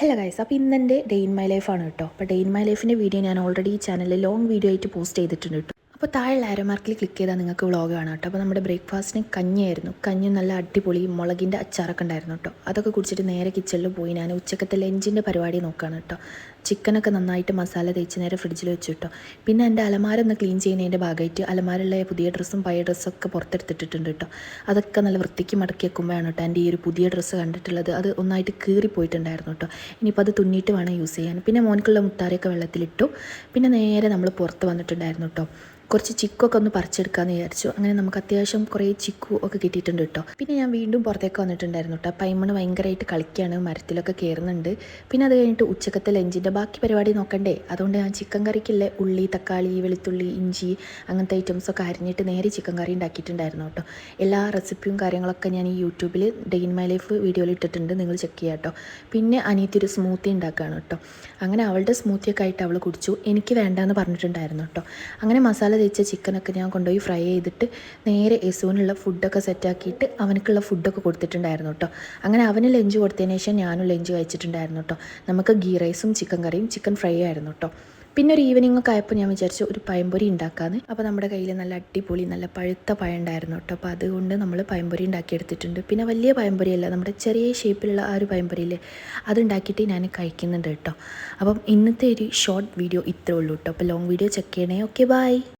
Hello guys, അപ്പോൾ ഇന്നെൻ്റെ day in my ലൈഫാണ് കേട്ടോ. അപ്പോൾ ഡേ ഇൻ മൈ ലൈഫിൻ്റെ വീഡിയോ ഞാൻ ഓൾറെഡി ഈ ചാനലിൽ ലോങ് വീഡിയോ ആയിട്ട് പോസ്റ്റ് ചെയ്തിട്ടുണ്ട് കേട്ടോ. അപ്പോൾ താഴെ ആരോ മാർക്കിൽ ക്ലിക്ക് ചെയ്താൽ നിങ്ങൾക്ക് വ്ളോഗ് കാണാം കേട്ടോ. അപ്പോൾ നമ്മുടെ ബ്രേക്ക്ഫാസ്റ്റിന് കഞ്ഞിയായിരുന്നു. കഞ്ഞി നല്ല അടിപൊളി മുളകിൻ്റെ അച്ചാറൊക്കെ ഉണ്ടായിരുന്നു കേട്ടോ. അതൊക്കെ കുടിച്ചിട്ട് നേരെ കിച്ചണിൽ പോയി ഞാൻ ഉച്ചക്കത്തെ ലഞ്ചിൻ്റെ പരിപാടി നോക്കുകയാണ് കേട്ടോ. ചിക്കനൊക്കെ നന്നായിട്ട് മസാല തേച്ച് നേരെ ഫ്രിഡ്ജിൽ വെച്ചു കേട്ടോ. പിന്നെ എൻ്റെ അലമാര ഒന്ന് ക്ലീൻ ചെയ്യുന്നതിൻ്റെ ഭാഗമായിട്ട് അലമാരയുള്ള പുതിയ ഡ്രസ്സും പഴയ ഡ്രസ്സൊക്കെ പുറത്തെടുത്തിട്ടുണ്ട് കേട്ടോ. അതൊക്കെ നല്ല വൃത്തിക്ക് മടക്കി വെക്കുമ്പോഴാണ് കേട്ടോ എൻ്റെ ഈ ഒരു പുതിയ ഡ്രസ്സ് കണ്ടിട്ടുള്ളത്. അത് ഒന്നായിട്ട് കീറിപ്പോയിട്ടുണ്ടായിരുന്നു കേട്ടോ. ഇനിയിപ്പോൾ അത് തുന്നിയിട്ട് വേണം യൂസ് ചെയ്യാൻ. പിന്നെ മോനിക്കുള്ള മുത്താരയൊക്കെ വെള്ളത്തിലിട്ടു. പിന്നെ നേരെ നമ്മൾ പുറത്ത് വന്നിട്ടുണ്ടായിരുന്നു കേട്ടോ. കുറച്ച് ചിക്കൊക്കെ ഒന്ന് പറിച്ചെടുക്കാമെന്ന് വിചാരിച്ചു. അങ്ങനെ നമുക്ക് അത്യാവശ്യം കുറേ ചിക്കു ഒക്കെ കിട്ടിയിട്ടുണ്ട് കേട്ടോ. പിന്നെ ഞാൻ വീണ്ടും പുറത്തേക്ക് വന്നിട്ടുണ്ടായിരുന്നു കേട്ടോ. പൈമണ് ഭയങ്കരമായിട്ട് കളിക്കുകയാണ്, മരത്തിലൊക്കെ കയറുന്നുണ്ട്. പിന്നെ അത് കഴിഞ്ഞിട്ട് ഉച്ചക്കത്തെ ലഞ്ചിൻ്റെ ബാക്കി പരിപാടി നോക്കണ്ടേ. അതുകൊണ്ട് ഞാൻ ചിക്കൻ കറിക്കുള്ള ഉള്ളി, തക്കാളി, വെളുത്തുള്ളി, ഇഞ്ചി അങ്ങനത്തെ ഐറ്റംസൊക്കെ അരിഞ്ഞിട്ട് നേരെ ചിക്കൻ കറി ഉണ്ടാക്കിയിട്ടുണ്ടായിരുന്നു കേട്ടോ. എല്ലാ റെസിപ്പിയും കാര്യങ്ങളൊക്കെ ഞാൻ ഈ യൂട്യൂബിൽ ഡേ ഇൻ മൈ ലൈഫ് വീഡിയോയിൽ ഇട്ടിട്ടുണ്ട്, നിങ്ങൾ ചെക്ക് ചെയ്യാം കേട്ടോ. പിന്നെ അനിയത്തി ഒരു സ്മൂത്തി ഉണ്ടാക്കുകയാണ് കേട്ടോ. അങ്ങനെ അവളുടെ സ്മൂത്തിയൊക്കെ ആയിട്ട് അവൾ കുടിച്ചു. എനിക്ക് വേണ്ടാന്ന് പറഞ്ഞിട്ടുണ്ടായിരുന്നു കേട്ടോ. അങ്ങനെ മസാല തേച്ച ചിക്കനൊക്കെ ഞാൻ കൊണ്ടുപോയി ഫ്രൈ ചെയ്തിട്ട് നേരെ യേസുവിനുള്ള ഫുഡൊക്കെ സെറ്റാക്കിയിട്ട് അവനക്കുള്ള ഫുഡൊക്കെ കൊടുത്തിട്ടുണ്ടായിരുന്നു കേട്ടോ. അങ്ങനെ അവന് ലഞ്ച് കൊടുത്തതിന് ശേഷം ഞാനും ലഞ്ച് കഴിച്ചിട്ടുണ്ടായിരുന്നു കേട്ടോ. നമുക്ക് ഗീ റൈസും ചിക്കൻ കറിയും ചിക്കൻ ഫ്രൈ ആയിരുന്നു കേട്ടോ. പിന്നെ ഒരു ഈവനിങ് ഒക്കെ ആയപ്പോൾ ഞാൻ വിചാരിച്ചു ഒരു പഴംപൊരി ഉണ്ടാക്കാമെന്ന്. അപ്പോൾ നമ്മുടെ കയ്യിൽ നല്ല അടിപൊളി നല്ല പഴുത്ത പഴം ഉണ്ടായിരുന്നു കേട്ടോ. അപ്പോൾ അതുകൊണ്ട് നമ്മൾ പഴംപൊരി ഉണ്ടാക്കിയെടുത്തിട്ടുണ്ട്. പിന്നെ വലിയ പഴംപൊരിയല്ല, നമ്മുടെ ചെറിയ ഷേപ്പിലുള്ള ആ ഒരു പഴംപൊരിയില്ലേ, അതുണ്ടാക്കിയിട്ട് ഞാൻ കഴിക്കുന്നുണ്ട് കേട്ടോ. അപ്പം ഇന്നത്തെ ഒരു ഷോർട്ട് വീഡിയോ ഇത്രേ ഉള്ളൂ കേട്ടോ. അപ്പോൾ ലോങ് വീഡിയോ ചെക്ക് ചെയ്യണേ. Okay, by.